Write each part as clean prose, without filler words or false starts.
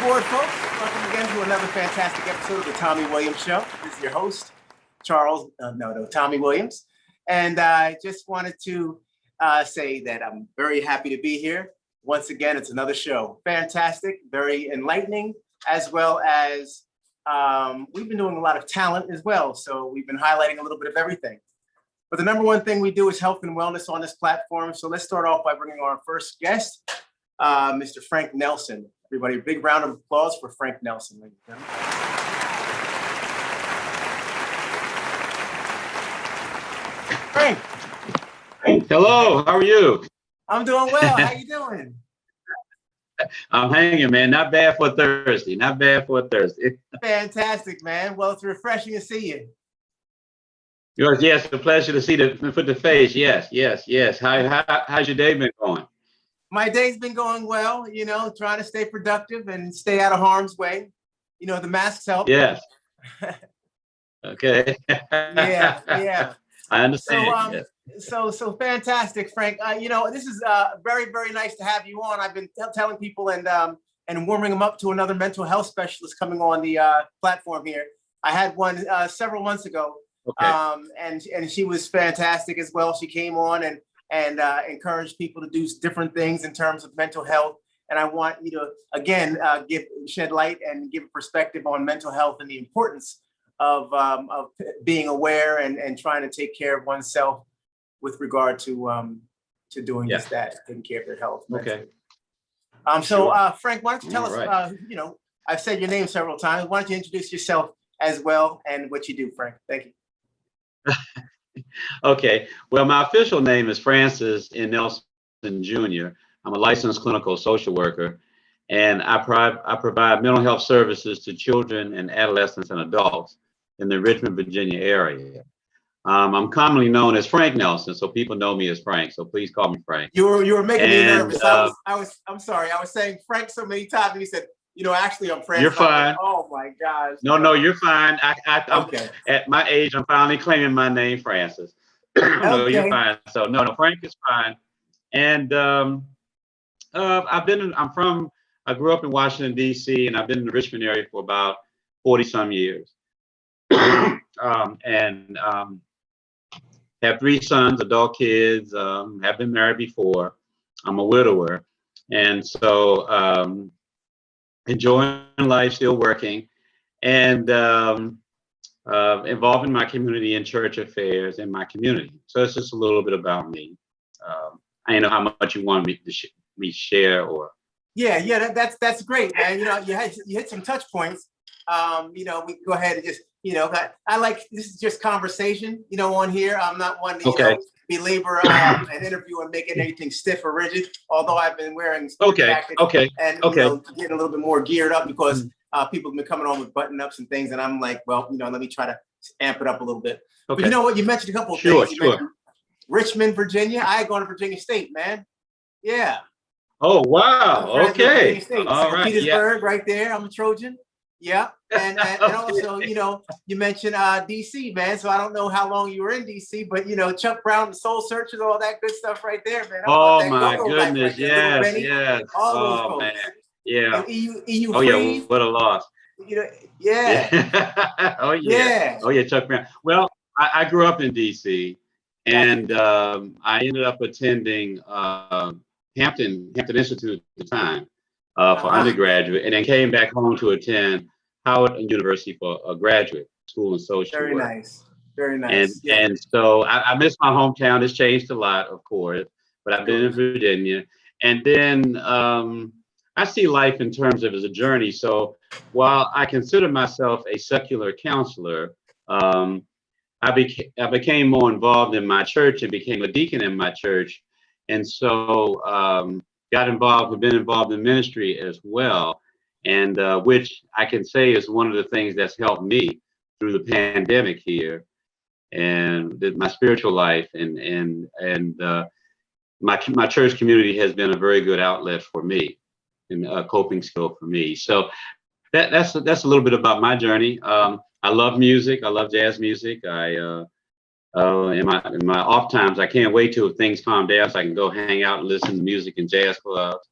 aboard, folks. Welcome again to another fantastic episode of the Tommy Williams Show. This is your host, Tommy Williams. And I just wanted to say that I'm very happy to be here. Once again, it's another show. Fantastic, very enlightening, as well as we've been doing a lot of talent as well. So we've been highlighting a little bit of everything. But the number one thing we do is health and wellness on this platform. So let's start off by bringing our first guest, Mr. Frank Nelson. Everybody, a big round of applause for Frank Nelson, ladies and gentlemen. Frank. Hello, how are you? I'm doing well. How you doing? I'm hanging, man. Not bad for Thursday. Fantastic, man. Well, it's refreshing to see you. Yes, a pleasure to see the face. Yes. How's your day been going? My day's been going well, trying to stay productive and stay out of harm's way. The masks help. Yes. Okay. Yeah. I understand. So fantastic, Frank. This is very, very nice to have you on. I've been telling people and warming them up to another mental health specialist coming on the platform here. I had one several months ago, Okay. and she was fantastic as well. She came on and encourage people to do different things in terms of mental health. And I want you to, again, shed light and give a perspective on mental health and the importance of being aware and trying to take care of oneself with regard to doing just that, taking care of their health. Okay. Frank, why don't you tell us, I've said your name several times. Why don't you introduce yourself as well and what you do, Frank? Thank you. Okay. Well, my official name is Francis N. Nelson Jr. I'm a licensed clinical social worker, and I provide mental health services to children and adolescents and adults in the Richmond, Virginia area. I'm commonly known as Frank Nelson, so people know me as Frank. So please call me Frank. You were making me nervous. I'm sorry. I was saying Frank so many times, and he said, actually, I'm Frank. You're fine. Like, oh my gosh. No, you're fine. Okay. At my age, I'm finally claiming my name, Francis. No, you're fine. So no, Frank is fine. And I grew up in Washington, D.C., and I've been in the Richmond area for about 40 some years. Have 3 sons, adult kids, have been married before. I'm a widower. And so enjoying life, still working, and involved in my community and church affairs in my community. So it's just a little bit about me. I don't know how much you want me to share or. Yeah, that's great, man. You hit some touch points. We go ahead and just, I like, this is just conversation, on here. I'm not one to, belabor an interview and make it anything stiff or rigid, although I've been wearing jackets and getting a little bit more geared up because people have been coming on with button ups and things. And I'm like, well, let me try to amp it up a little bit. Okay. But you know what? You mentioned a couple of things. Sure. Richmond, Virginia. I go to Virginia State, man. Yeah. Oh, wow. Okay. All right. Petersburg, right there. I'm a Trojan. Yeah. And also, you mentioned DC, man. So I don't know how long you were in DC, but Chuck Brown, the Soul Searchers, all that good stuff right there, man. Oh my goodness. Yes. All those folks. Man. Yeah. And EU oh yeah, what a loss. Yeah. Oh yeah, Chuck Brown. Well, I grew up in DC, and I ended up attending Hampton Institute at the time for undergraduate, and then came back home to attend Howard University for a graduate school in social work. Very nice. And so I miss my hometown. It's changed a lot, of course, but I've been in Virginia. And then I see life in terms of as a journey. So while I consider myself a secular counselor, I became more involved in my church and became a deacon in my church. And so have been involved in ministry as well. And which I can say is one of the things that's helped me through the pandemic here, and my spiritual life and my church community has been a very good outlet for me and a coping skill for me. So that's a little bit about my journey. I love music. I love jazz music. In my off times, I can't wait till things calm down so I can go hang out and listen to music in jazz clubs.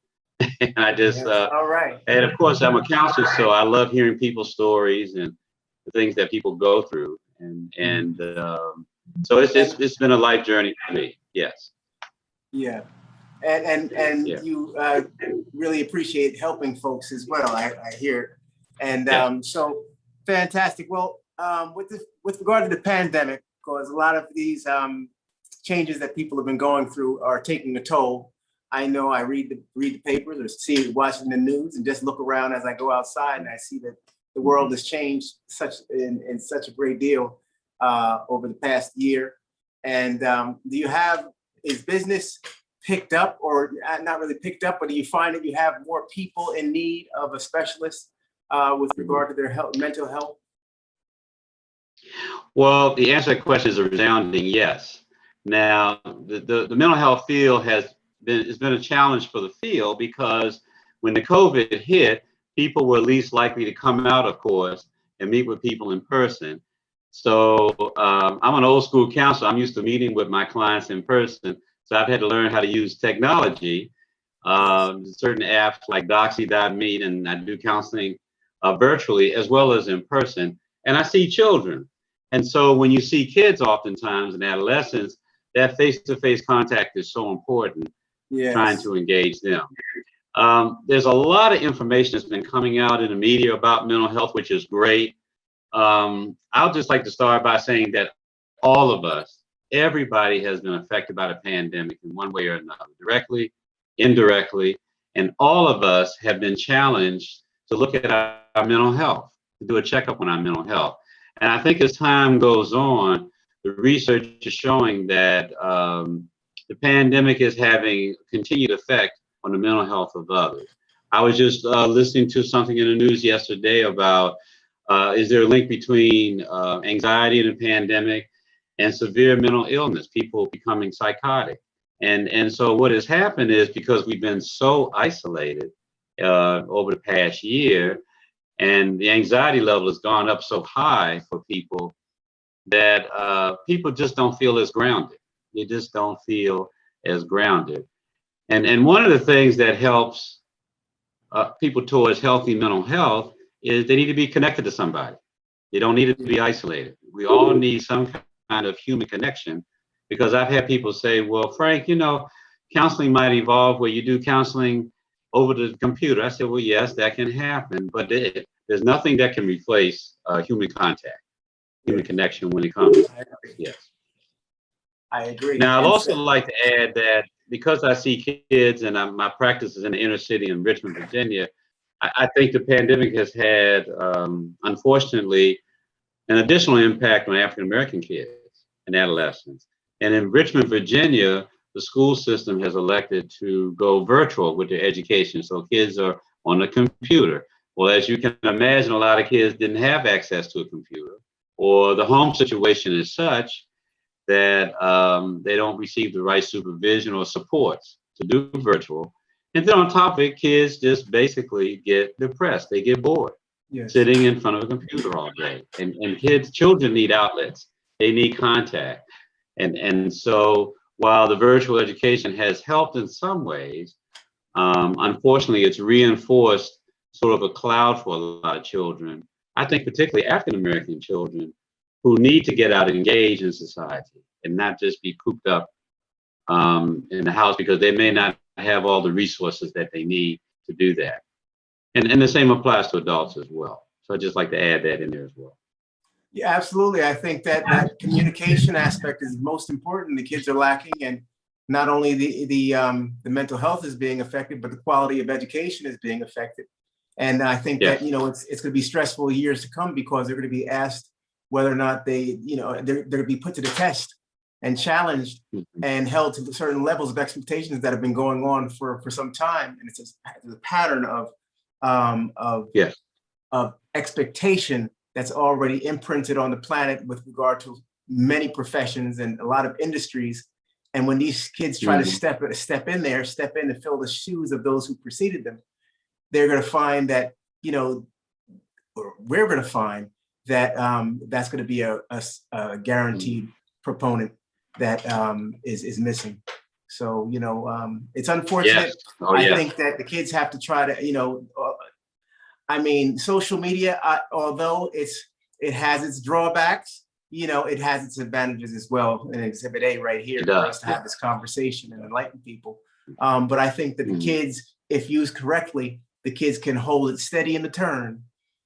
And I just, All right. and of course, I'm a counselor, so I love hearing people's stories and the things that people go through. So it's been a life journey for me. Yes. Yeah. And Yeah. you really appreciate helping folks as well. I hear it. And Yes. so fantastic. Well, with regard to the pandemic, because a lot of these changes that people have been going through are taking a toll. I know I read the papers or watching the news and just look around as I go outside, and I see that the world has changed in such a great deal over the past year. And is business picked up, or not really picked up, but do you find that you have more people in need of a specialist with regard to their health, mental health? Well, the answer to that question is a resounding yes. Now, the mental health field has been a challenge for the field because when the COVID hit, people were least likely to come out, of course, and meet with people in person. So I'm an old school counselor. I'm used to meeting with my clients in person. So I've had to learn how to use technology, certain apps like Doxy.meet, and I do counseling virtually as well as in person. And I see children. And so when you see kids oftentimes and adolescents, that face-to-face contact is so important, trying to engage them. There's a lot of information that's been coming out in the media about mental health, which is great. I'll just like to start by saying that all of us, everybody has been affected by the pandemic in one way or another, directly, indirectly, and all of us have been challenged to look at our mental health, to do a checkup on our mental health. And I think as time goes on, the research is showing that the pandemic is having continued effect on the mental health of others. I was just listening to something in the news yesterday about is there a link between anxiety in the pandemic and severe mental illness, people becoming psychotic. And so what has happened is because we've been so isolated over the past year, and the anxiety level has gone up so high for people that people just don't feel as grounded. They just don't feel as grounded. And one of the things that helps people towards healthy mental health is they need to be connected to somebody. They don't need to be isolated. We all need some kind of human connection, because I've had people say, well, Frank, counseling might evolve where you do counseling over the computer. I said, well, yes, that can happen, but there's nothing that can replace human contact, human connection when it comes. Yes. I agree. Now, I'd also like to add that because I see kids and my practice is in the inner city in Richmond, Virginia, I think the pandemic has had, unfortunately, an additional impact on African American kids and adolescents. And in Richmond, Virginia, the school system has elected to go virtual with their education. So kids are on the computer. Well, as you can imagine, a lot of kids didn't have access to a computer, or the home situation is such that they don't receive the right supervision or supports to do virtual. And then on top of it, kids just basically get depressed. They get bored sitting in front of a computer all day. And children need outlets. They need contact. And so while the virtual education has helped in some ways, unfortunately, it's reinforced sort of a cloud for a lot of children. I think particularly African-American children who need to get out and engage in society and not just be cooped up in the house because they may not have all the resources that they need to do that. And the same applies to adults as well. So I'd just like to add that in there as well. Yeah, absolutely. I think that communication aspect is most important. The kids are lacking, and not only the mental health is being affected, but the quality of education is being affected. And I think that, it's going to be stressful years to come because they're going to be asked whether or not they're going to be put to the test and challenged and held to certain levels of expectations that have been going on for some time. And it's a pattern of expectation that's already imprinted on the planet with regard to many professions and a lot of industries. And when these kids try to step in and fill the shoes of those who preceded them, they're going to find that, or we're going to find that that's going to be a guaranteed proponent that is missing. So, it's Yes. unfortunate. Oh, I yeah. think that the kids have to try to, social media, although it has its drawbacks, it has its advantages as well. And Exhibit A right here It for does. us to have this conversation and enlighten people. But I think that the Mhm. kids, if used correctly, the kids can hold it steady in the turn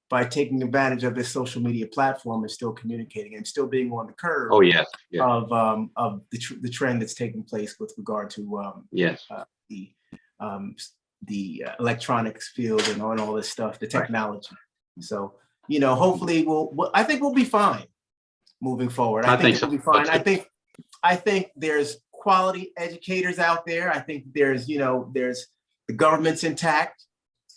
by taking advantage of this social media platform and still communicating and still being on the curve Oh, yes. Yeah. of the trend that's taking place with regard to Yes. the electronics field and all this stuff, the technology. So, hopefully I think we'll be fine moving forward. I think we'll be so, fine. too. I think there's quality educators out there. I think there's the government's intact.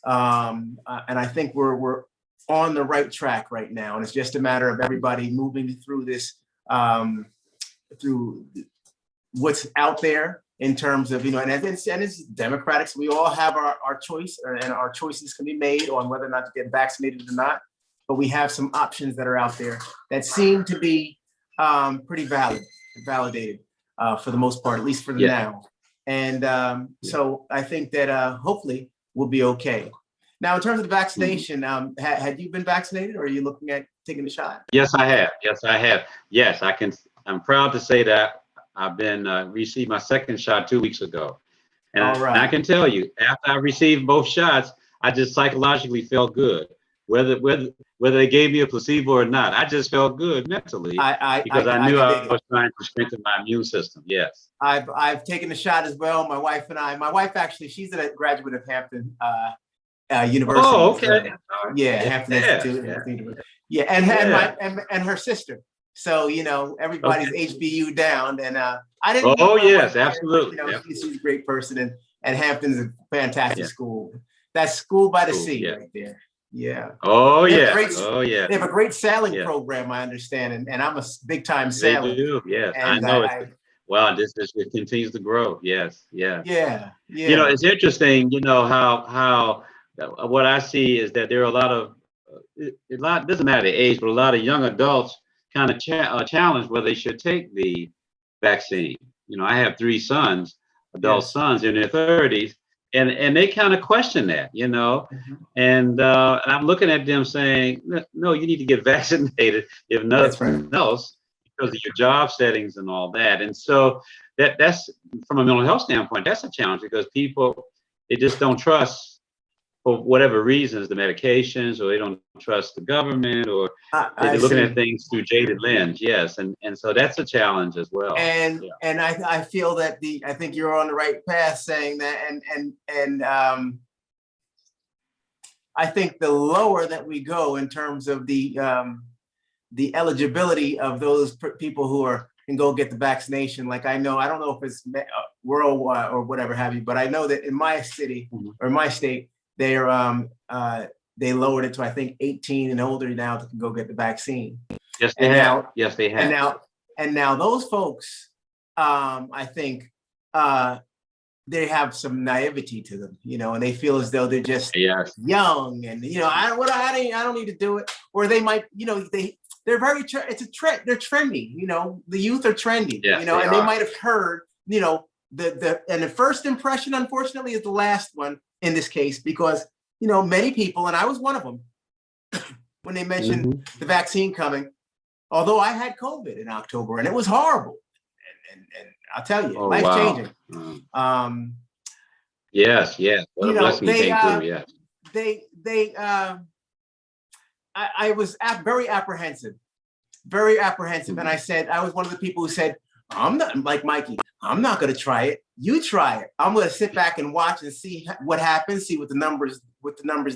And I think we're on the right track right now. And it's just a matter of everybody moving through this, through what's out there in terms of, and it's democratic. So we all have our choice, and our choices can be made on whether or not to get vaccinated or not. But we have some options that are out there that seem to be pretty validated for the most part, at least for the now. And so I think that hopefully we'll be okay. Now, in terms of the vaccination, had you been vaccinated, or are you looking at taking the shot? Yes, I have. Yes, I have. Yes, I'm proud to say that I've been received my second shot 2 weeks ago. And All right. I can tell you, after I received both shots, I just psychologically felt good. Whether they gave me a placebo or not, I just felt good mentally because I knew I was trying to strengthen my immune system. Yes. I've taken the shot as well. My wife and I. My wife actually, she's a graduate of Hampton University. Oh, okay. Yeah, Hampton Institute. Yeah, and her sister. So everybody's HBU down, and I didn't. Oh yes, wife, absolutely. But, she's a great person, and Hampton's a fantastic school. That's school by the sea right there. Yeah. Oh yeah. Oh yeah. They have a great sailing program, I understand, and I'm a big time sailor. They do. Yes, I know it. Well, it continues to grow. Yes. Yeah. Yeah. It's interesting. How what I see is that there are a lot doesn't matter the age, but a lot of young adults kind of challenge whether they should take the vaccine. I have 3 sons, adult sons in their 30s, and they kind of question that, and I'm looking at them saying, no, you need to get vaccinated if nothing else, because of your job settings and all that. And so that's from a mental health standpoint, that's a challenge, because people, they just don't trust, for whatever reasons, the medications, or they don't trust the government, or they're looking at things through jaded lens. Yes, and so that's a challenge as well. And I feel that I think you're on the right path saying that, and I think the lower that we go in terms of the eligibility of those people who can go get the vaccination. Like I don't know if it's worldwide or whatever have you, but I know that in my city or my state, they lowered it to, I think, 18 and older now that can go get the vaccine. Yes, they have. Yes, they have. And now those folks, I think, they have some naivety to them, and they feel as though they're just young, and I don't need to do it. Or they might, they're very it's a trend. They're trendy, the youth are trendy, and they might have heard, the first impression, unfortunately, is the last one in this case, because many people, and I was one of them, when they mentioned the vaccine coming, although I had COVID in October and it was horrible, and I'll tell you, life changing. Yes. What a blessing you came through. Yes. I was very apprehensive, and I said, I was one of the people who said, I'm not like Mikey. I'm not going to try it. You try it. I'm going to sit back and watch and see what happens, see what the numbers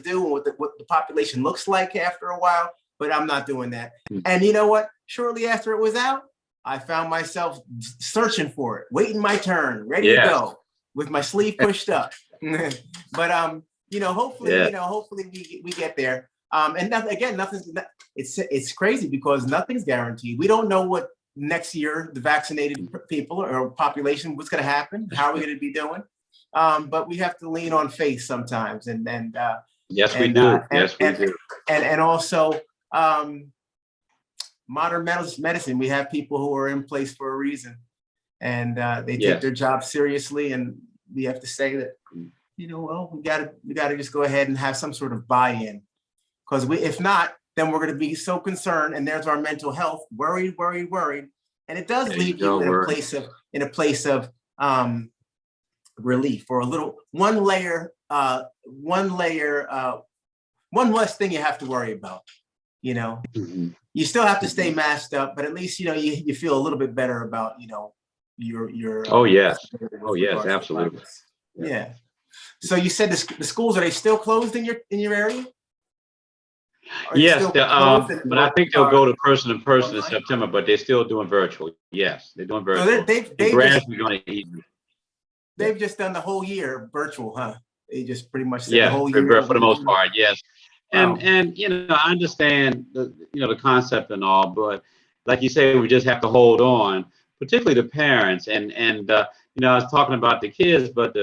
do, and what the population looks like after a while. But I'm not doing that. And you know what? Shortly after it was out, I found myself searching for it, waiting my turn, ready to go, with my sleeve pushed up. But hopefully we get there. And it's crazy because nothing's guaranteed. We don't know what next year the vaccinated people or population, what's going to happen, how are we going to be doing, but we have to lean on faith sometimes, and yes we do. And also modern medicine. We have people who are in place for a reason, and they take Yes. their job seriously. And we have to say that, well, we gotta just go ahead and have some sort of buy-in, because if not, then we're going to be so concerned, and there's our mental health, worried, and it does There leave go, you in word. a place of relief, or a little one less thing you have to worry about. Mhm. You still have to stay masked up, but at least you feel a little bit better about your Oh, yes. with Oh, yes, regards to the absolutely. virus. Yeah. So you said the schools, are they still closed in your area? Are they Yes, still closed but I think they'll or go to person in online? September, but they're still doing virtual. Yes, they're doing So virtual. they've They're they just gradually going to ease. Yeah. they've just done the whole year virtual, huh? They just pretty much said the Yes, whole year we're for the gonna most do. part, yes. Wow. And I understand the concept and all, but like you say, we just have to hold on, particularly the parents. And I was talking about the kids, but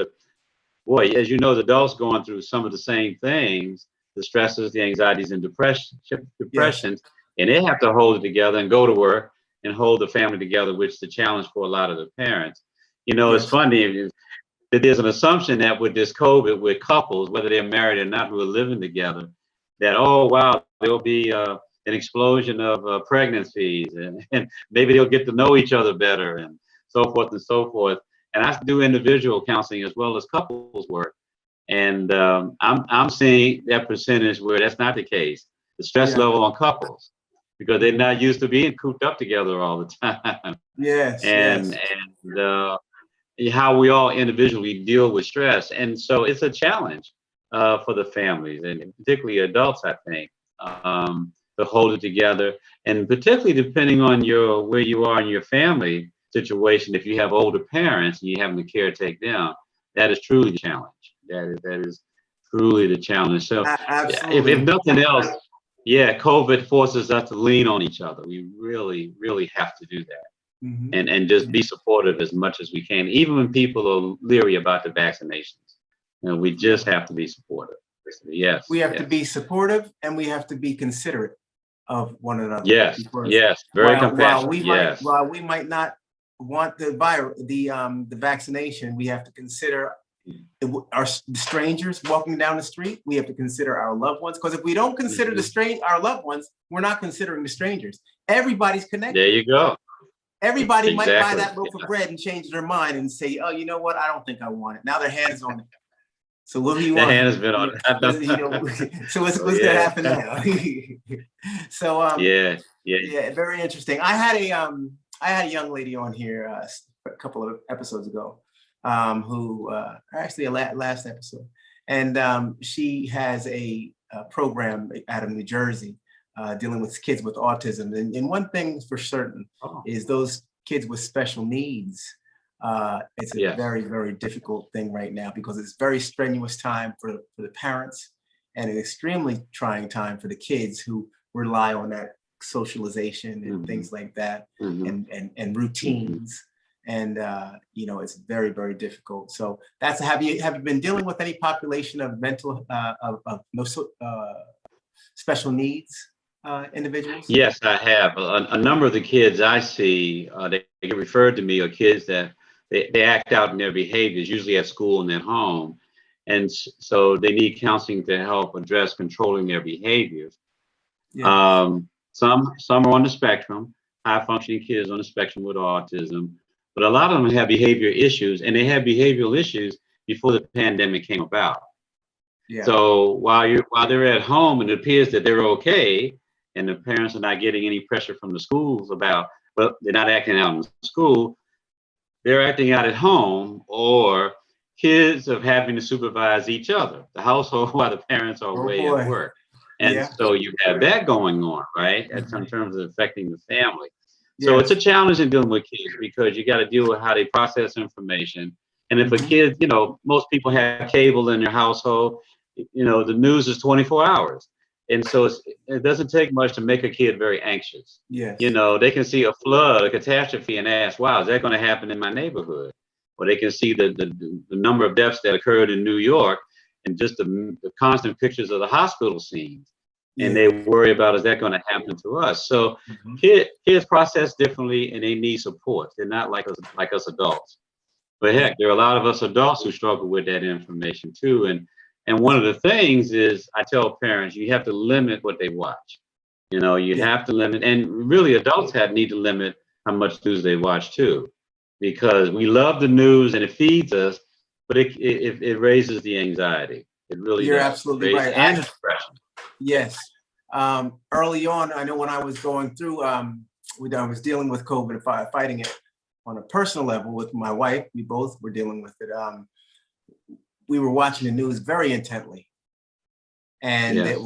boy, as you know, the adults going through some of the same things, the stresses, the anxieties, and Yes. depressions, and they have to hold it together and go to work and hold the family together, which is the challenge for a lot of the parents. It's Yes. funny that there's an assumption that with this COVID, with couples, whether they're married or not, who are living together, that, oh, wow, there'll be an explosion of pregnancies, and maybe they'll get to know each other better, and so forth and so forth. And I do individual counseling as well as couples work. And I'm seeing that percentage where that's not the case. The stress Yeah. level on couples, because they're not used to being cooped up together all the time. Yes. and Yes. and how we all individually deal with stress. And so it's a challenge for the families, and particularly adults, I think, to hold it together. And particularly depending on where you are in your family situation, if you have older parents and you having to caretake them, that is truly the challenge. That is truly the challenge. So if Absolutely. nothing else, yeah, COVID forces us to lean on each other. We really, really have to do that. Mhm. And just be supportive as much as we can, even when people are leery about the vaccinations. We just have to be supportive. We Yes, have to yes, be supportive, and we have to be considerate of one another, yes, because yes. Very compassionate. Yes. while we might not want the vaccination, we have to consider our strangers walking down the street. We have to consider our loved ones, because if we don't consider Mhm. our loved ones, we're not considering the strangers. Everybody's connected. There you go. Everybody might buy Exactly. that loaf of bread and change their mind and say, "Oh, you know what? I don't think I want it." Now their hands on it. So what do you The want? hand has been on So what's Oh, gonna yeah. happen now? So Yeah, yeah. yeah, very interesting. I had a young lady on here a couple of episodes ago, who actually last episode, and she has a program out of New Jersey, dealing with kids with autism. And one thing for certain Oh, is those kids with special needs. It's a yes. very, very difficult thing right now, because it's very strenuous time for the parents, and an extremely trying time for the kids who rely on that socialization and Hmm. things like that, Hmm. and Hmm. routines. And it's very, very difficult. So have you been dealing with any population of mental of no special needs individuals? Yes, I have. A number of the kids I see, they get referred to me, are kids that they act out in their behaviors, usually at school and at home. And so they need counseling to help address controlling their behaviors. Yes. Some are on the spectrum, high functioning kids on the spectrum with autism, but a lot of them have behavior issues, and they had behavioral issues before the pandemic came about. Yeah. So while they're at home and it appears that they're okay, and the parents are not getting any pressure from the schools about, well, they're not acting out in school, they're acting out at home, or kids of having to supervise each other, the household, while the parents are Oh away at boy. work. And Yeah. so you have that going on, right? That's in Mhm. terms of affecting the family. So it's a Yes. challenge in dealing with kids, because you got to deal with how they process information. And if a Hmm. kid, most people have cable in their household, the news is 24 hours. And so it doesn't take much to make a kid very anxious. Yes. They can see a flood, a catastrophe, and ask, wow, is that going to happen in my neighborhood? Or they can see the number of deaths that occurred in New York, and just the constant pictures of the hospital scenes. and Yeah. they worry about, is that going to happen to us? So Mhm. kids process differently, and they need support. They're not like us adults. But heck, there are a lot of us adults who struggle with that information too. And one of the things is, I tell parents, you have to limit what they watch. You Yeah. have to limit, and really adults need to limit how much news they watch too, because we love the news and it feeds us, but it raises the anxiety. It really You're does. absolutely Raise right. and the depression. Yes. Early on, I know when I was going through, I was dealing with COVID, fighting it on a personal level with my wife. We both were dealing with it. We were watching the news very intently, and Yes.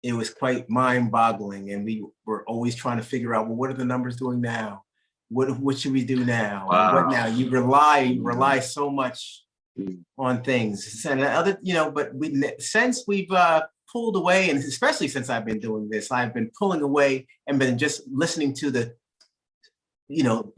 it was quite mind-boggling. And we were always trying to figure out, well, what are the numbers doing now? What should we do now? And what now? Wow. You rely so much Mm. on things, and other, but since we've pulled away, and especially since I've been doing this, I've been pulling away and been just listening to the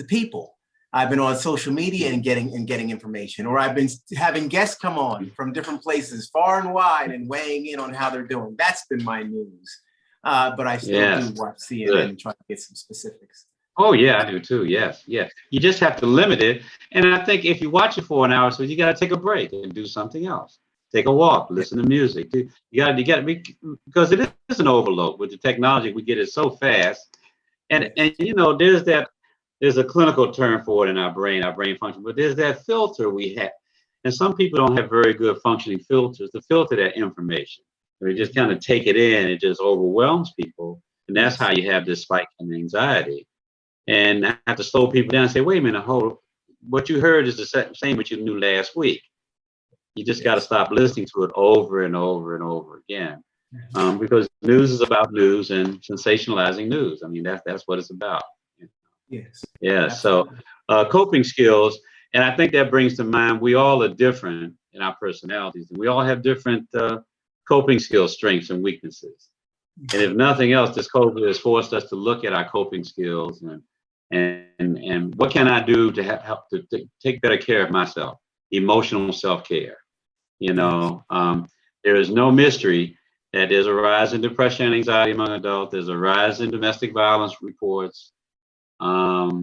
people. I've been on social media and getting information, or I've been having guests come on from different places, far and wide, and weighing in on how they're doing. That's been my news. But I still do Yes. watch CNN Good. and try to get some specifics. Oh yeah, I do too. Yes, yes. You just have to limit it. And I think if you watch it for an hour, so you got to take a break and do something else. Take a walk, listen to music. You got to be, because it is an overload with the technology. We get it so fast, and there's a clinical term for it in our brain function, but there's that filter we have, and some people don't have very good functioning filters to filter that information. They just kind of take it in. It just overwhelms people, and that's how you have this spike in anxiety. And I have to slow people down and say, wait a minute, what you heard is the same what you knew last week. You just got to stop listening to it over and over and over again. Because news is about news and sensationalizing news. I mean, that's what it's about. Yes. Yeah. So Absolutely. coping skills, and I think that brings to mind, we all are different in our personalities, and we all have different coping skills, strengths, and weaknesses. And if nothing else, this COVID has forced us to look at our coping skills and what can I do to help to take better care of myself, emotional self-care. Yes. There is no mystery that there's a rise in depression and anxiety among adults. There's a rise in domestic violence reports. Um,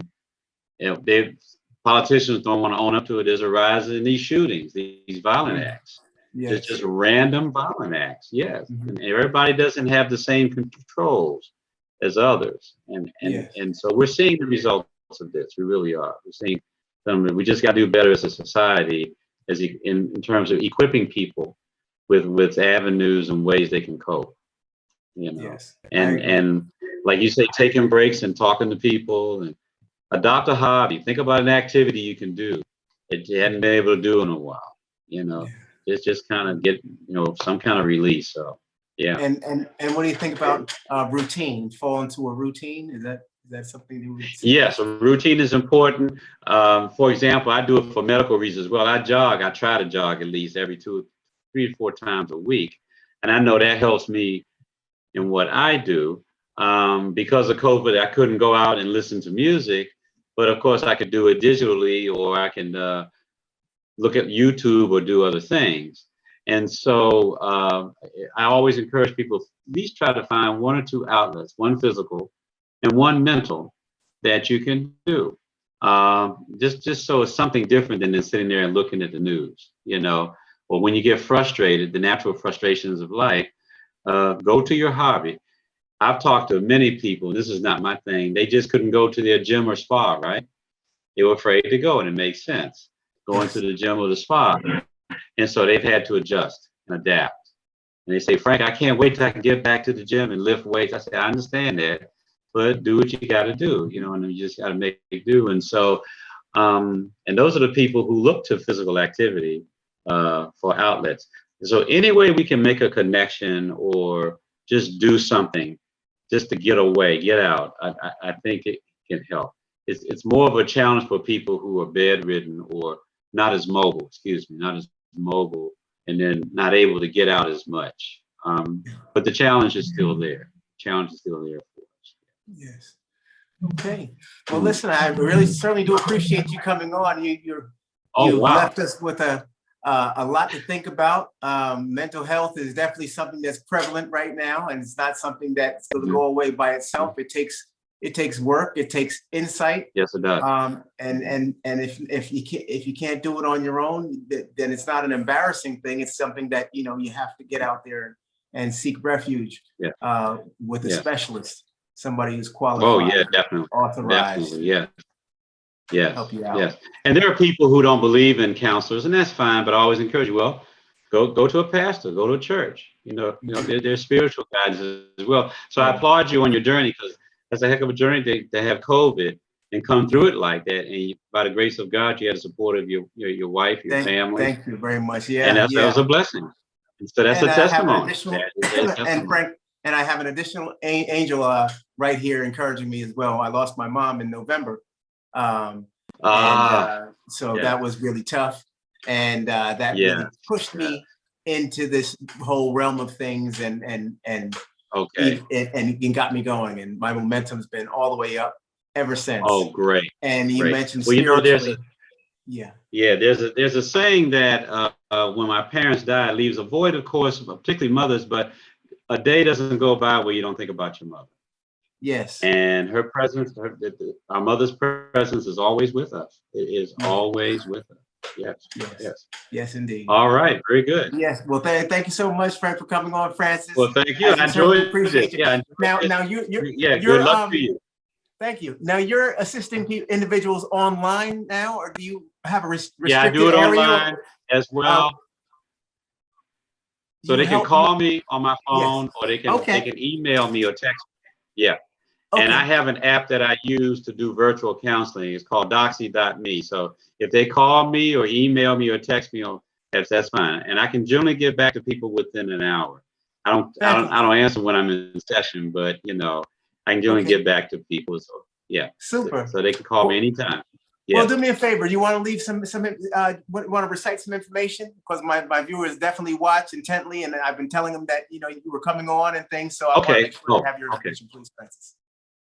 Politicians don't want to own up to it. There's a rise in these shootings, these violent acts. Yes. Just random violent acts. Yes, Mhm. and everybody doesn't have the same controls as others, Yes. and so we're seeing the results of this. We really are. We're seeing some. We just got to do better as a society, in terms of equipping people with avenues and ways they can cope. Yes. I agree. And like you say, taking breaks and talking to people, and adopt a hobby. Think about an activity you can do that you hadn't been able to do in a while. You know, Yeah. just kind of get some kind of release. So yeah. And what do you think about routine? Fall into a routine? Is that something you would Yes, suggest? a routine is important. For example, I do it for medical reasons as well. I jog. I try to jog at least every 3 to 4 times a week, and I know that helps me in what I do. Because of COVID, I couldn't go out and listen to music, but of course, I could do it digitally, or I can look at YouTube or do other things. And so I always encourage people, at least try to find 1 or 2 outlets, one physical and one mental, that you can do. Just so it's something different than sitting there and looking at the news, Or when you get frustrated, the natural frustrations of life, go to your hobby. I've talked to many people, this is not my thing, they just couldn't go to their gym or spa, right? They were afraid to go, and it makes sense, going to Yes. the gym or the spa. And so they've had to adjust and adapt. And they say, Frank, I can't wait till I can get back to the gym and lift weights. I say, I understand that, but do what you got to do, and you just got to make it do. And so, and those are the people who look to physical activity for outlets. So any way we can make a connection or just do something just to get away, get out, I think it can help. It's more of a challenge for people who are bedridden or not as mobile, not as mobile, and then not able to get out as much. But the challenge is still there. Challenge is still there for us. Yes. Okay. Well, listen, I really certainly do appreciate you coming on. Oh, You've wow. left us with a a lot to think about. Mental health is definitely something that's prevalent right now, and it's not something that's going to go away by itself. It takes work. It takes insight. Yes, it does. And if you can't do it on your own, then it's not an embarrassing thing. It's something that you have to get out there and seek refuge with a specialist, somebody who's qualified. Oh yeah, definitely, authorized. definitely, yeah. Yes. Help you out. Yes. And there are people who don't believe in counselors, and that's fine, but I always encourage you, well, go to a pastor, go to a church. There's spiritual guides as well. So I applaud you on your journey, because that's a heck of a journey to have COVID and come through it like that. And by the grace of God, you had the support of your wife, your family. Thank you very much. Yeah. And that was a blessing. So that's a testimony. And Frank, and I have an additional angel right here encouraging me as well. I lost my mom in November. So that was really tough, and that really pushed me into this whole realm of things, and got me going, and my momentum's been all the way up ever since. Oh, great! And you mentioned there's a saying that when my parents died, leaves a void, of course, particularly mothers, but a day doesn't go by where you don't think about your mother. Yes. And her presence, our mother's presence is always with us. It is always with us. Yes, indeed. All right, very good. Yes. Well, thank you so much, Frank, for coming on, Francis. Well, thank you. I enjoyed it. Yeah. Now Good luck to you. Thank you. Now you're assisting individuals online now, or do you have a restricted area? Yeah, I do it online as well. So they can call me on my phone, or they can email me or text me. Yeah. Okay. And I have an app that I use to do virtual counseling. It's called Doxy.me. So if they call me or email me or text me, that's fine. And I can generally get back to people within an hour. I don't answer when I'm in session, but I can generally get back to people. So yeah. Super. So they can call me anytime. Yeah. Well, do me a favor. You want to leave want to recite some information? Because my viewers definitely watch intently, and I've been telling them that you were coming on and things. So I want to make sure you have your information, please, Francis.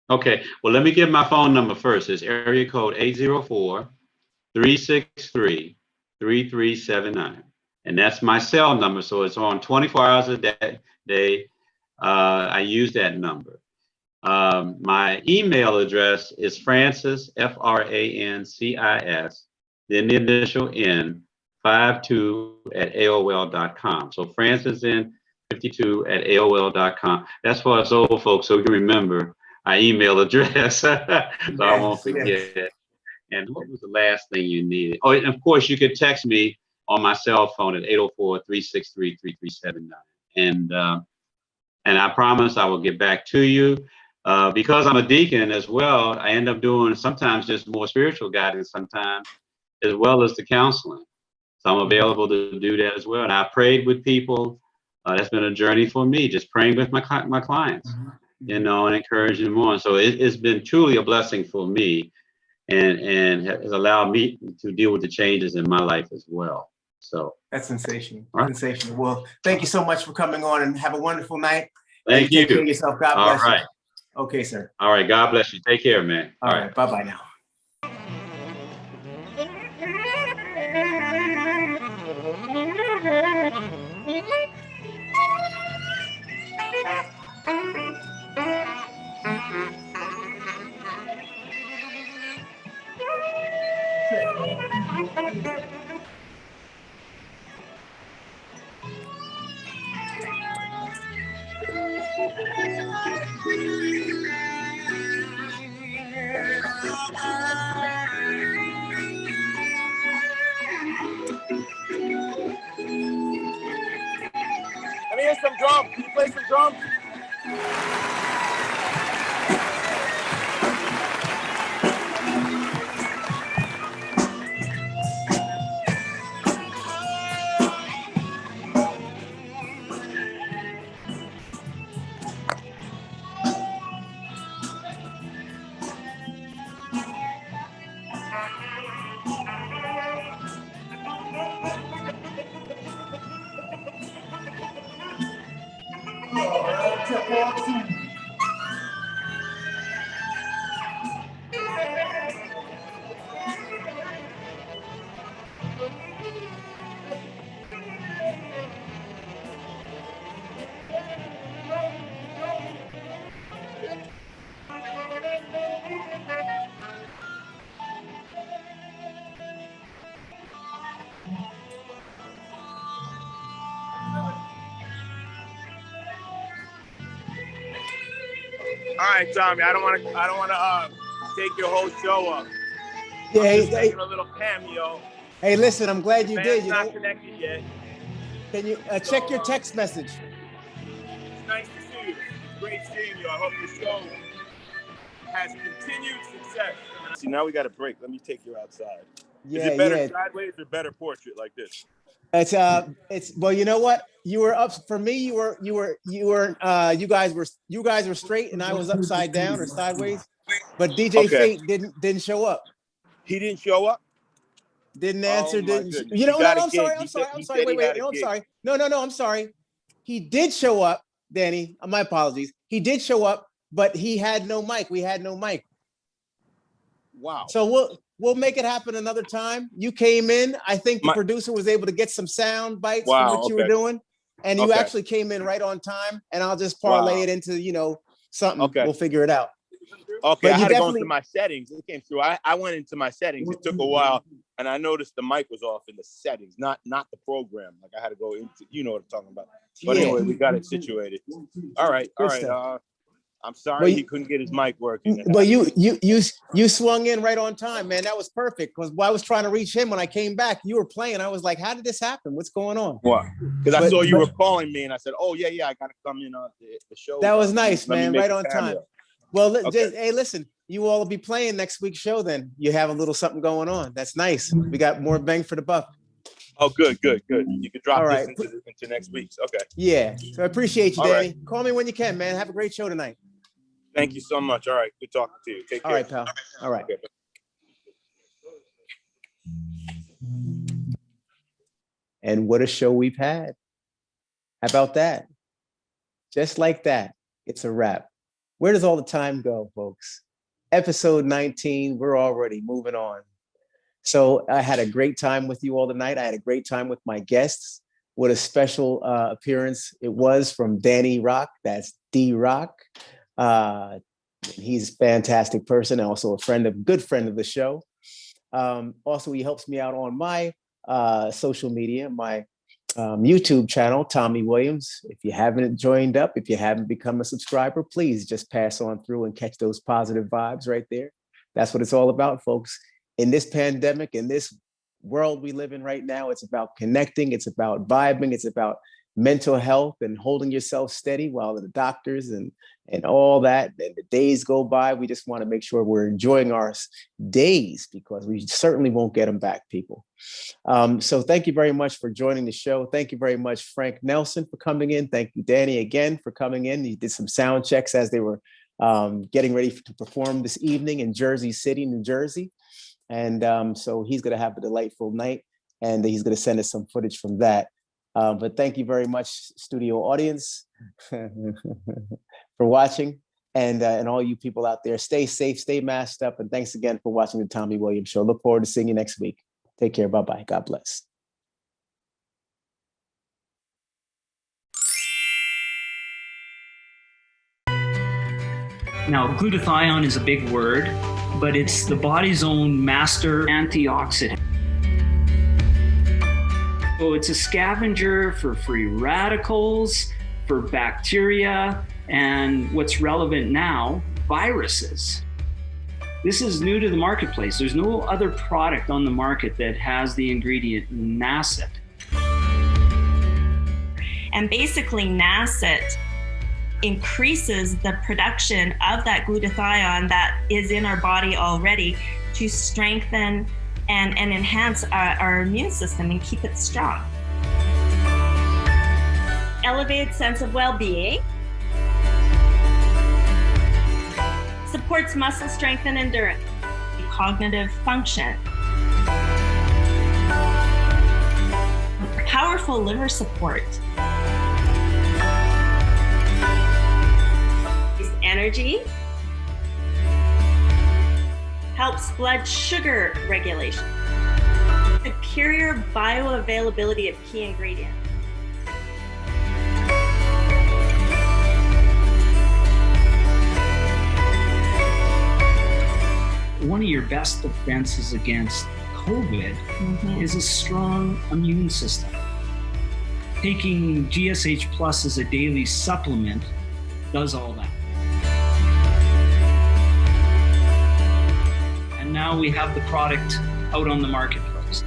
Okay. Well, let me give my phone number first. It's area code 804-363-3379, and that's my cell number. So it's on 24 hours a day. I use that number. My email address is Francis, FRANCIS, then the initial N, 52@AOL.com. So Francis N 52@AOL.com. That's for us old folks, so we can remember our email address, so I won't forget. Yes. And what was the last thing you needed? Oh, and of course, you could text me on my cell phone at 804-363-3379. And I promise I will get back to you. Because I'm a deacon as well, I end up doing sometimes just more spiritual guidance sometimes, as well as the counseling. So I'm available to do that as well. And I prayed with people. That's been a journey for me, just praying with my clients, and encouraging them on. So it's been truly a blessing for me, and has allowed me to deal with the changes in my life as well. So that's sensational. Right. Sensational. Well, thank you so much for coming on, and have a wonderful night. Thank you. Take care of yourself. God bless you. All right. Okay, sir. All right. God bless you. Take care, man. All right. Bye-bye now. Let me hear some drums. Can you play some drums? right, Tommy. I don't want to take your whole show up. Yeah, I'm just hey, taking a little cameo. hey, listen, I'm glad you Man's did. You not know, connected yet. can you check your text message? It's nice to see you. It's great seeing you. I hope your show has continued success. See, now we got a break. Let me take you outside. Yeah, Is it better yeah. sideways or better portrait like this? It's well, you know what? You were up for me. You guys were straight, and I was upside down or sideways. But DJ Okay. Fate didn't show up. He didn't show up? Didn't Oh, answer. my Didn't goodness. you know? He No, got a I'm sorry. gig. I'm He sorry. said- I'm he sorry. said he Wait. had a No, I'm gig. sorry. No. I'm sorry. He did show up, Danny. My apologies. He did show up, but he had no mic. We had no mic. Wow. So we'll make it happen another time. You came in. I think the My- producer was able to get some sound bites Wow, from what you were okay. doing, and you Okay. actually came in right on time. And I'll just parlay Wow. it into something. Okay. We'll figure it out. Okay, But I you had to go definitely- into my settings. It came through. I went into my settings. It took a while, and I noticed the mic was off in the settings, not the program. Like I had to go into, you know what I'm talking about. But Yeah. anyway, we got it situated. All right. Good stuff. I'm sorry Well, he couldn't get his mic working. Well, you swung in right on time, man. That was perfect because I was trying to reach him when I came back. You were playing. I was like, "How did this happen? What's going on?" What? Because I But- saw you but- were calling me, and I said, "Oh yeah, I got to come in on the show." That was nice, Let me man. make Right a on cameo. time. Well, Okay. hey, listen, you all will be playing next week's show. Then you have a little something going on. That's nice. We got more bang for the buck. Oh, good. You could drop All this right. into next week's. Okay. Yeah. So I appreciate you, All Danny. right. Call me when you can, man. Have a great show tonight. Thank you so much. All right. Good talking to you. Take care. All right, pal. All right. Okay. And what a show we've had. How about that? Just like that, it's a wrap. Where does all the time go, folks? Episode 19, we're already moving on. So I had a great time with you all tonight. I had a great time with my guests. What a special appearance it was from Danny Rock. That's D-Rock. He's a fantastic person, also a good friend of the show. Also, he helps me out on my social media, my YouTube channel, Tommy Williams. If you haven't joined up, if you haven't become a subscriber, please just pass on through and catch those positive vibes right there. That's what it's all about, folks. In this pandemic, in this world we live in right now, it's about connecting, it's about vibing, it's about mental health and holding yourself steady while the doctors and all that, and the days go by. We just want to make sure we're enjoying our days because we certainly won't get them back, people. So thank you very much for joining the show. Thank you very much, Frank Nelson, for coming in. Thank you, Danny, again, for coming in. You did some sound checks as they were getting ready to perform this evening in Jersey City, New Jersey. And so he's going to have a delightful night, and he's going to send us some footage from that. But thank you very much, studio audience, for watching, and all you people out there. Stay safe, stay masked up, and thanks again for watching the Tommy Williams Show. Look forward to seeing you next week. Take care. Bye-bye. God bless. Now, glutathione is a big word, but it's the body's own master antioxidant. So it's a scavenger for free radicals, for bacteria, and what's relevant now, viruses. This is new to the marketplace. There's no other product on the market that has the ingredient NACET. And basically NACET increases the production of that glutathione that is in our body already to strengthen and enhance our immune system and keep it strong. Elevated sense of well-being. Supports muscle strength and endurance. Cognitive function. Powerful liver support. Energy. Helps blood sugar regulation. Superior bioavailability of key ingredients. One of your best defenses against COVID is a strong immune system. Taking GSH Plus as a daily supplement does all that. now we have the product out on the marketplace.